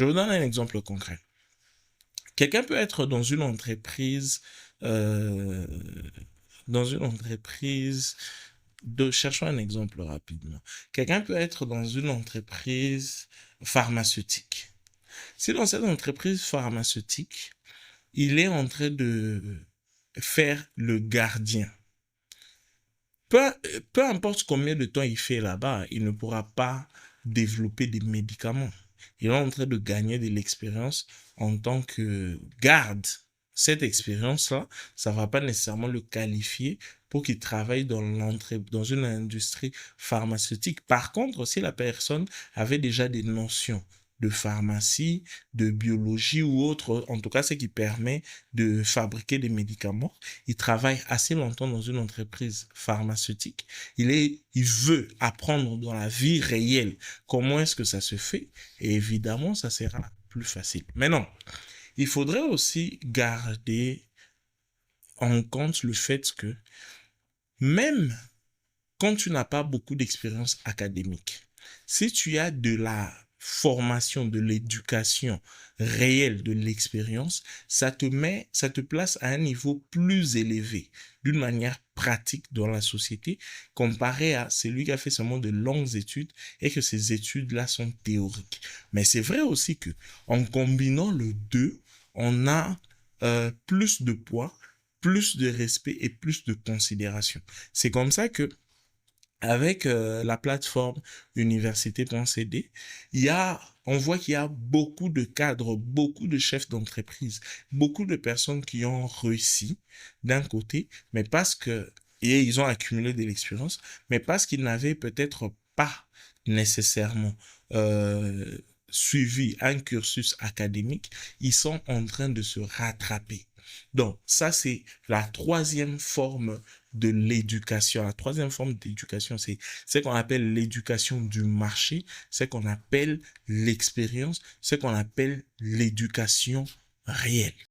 Je vous donne un exemple concret. Quelqu'un peut être euh, dans une entreprise cherchons un exemple rapidement. Quelqu'un peut être dans une entreprise pharmaceutique. Si dans cette entreprise pharmaceutique, il est en train de faire le gardien, peu, peu importe combien de temps il fait là-bas, il ne pourra pas développer des médicaments. Il est en train de gagner de l'expérience en tant que garde. Cette expérience-là, ça ne va pas nécessairement le qualifier pour qu'il travaille dans une industrie pharmaceutique. Par contre, si la personne avait déjà des notions de pharmacie, de biologie ou autre, en tout cas ce qui permet de fabriquer des médicaments, il travaille assez longtemps dans une entreprise pharmaceutique. Il veut apprendre dans la vie réelle comment est-ce que ça se fait. Et évidemment, ça sera plus facile. Mais non, il faudrait aussi garder en compte le fait que même quand tu n'as pas beaucoup d'expérience académique, si tu as de la formation, de l'éducation réelle, de l'expérience, ça te place à un niveau plus élevé, d'une manière pratique dans la société, comparé à celui qui a fait seulement de longues études et que ces études-là sont théoriques. Mais c'est vrai aussi que en combinant le deux, on a plus de poids, plus de respect et plus de considération. C'est comme ça que avec la plateforme université.cd, on voit qu'il y a beaucoup de cadres, beaucoup de chefs d'entreprise, beaucoup de personnes qui ont réussi d'un côté, mais et ils ont accumulé de l'expérience, mais parce qu'ils n'avaient peut-être pas nécessairement euh, suivi un cursus académique, ils sont en train de se rattraper. Donc, ça, c'est la troisième forme de l'éducation. La troisième forme d'éducation, c'est ce qu'on appelle l'éducation du marché, ce qu'on appelle l'expérience, ce qu'on appelle l'éducation réelle.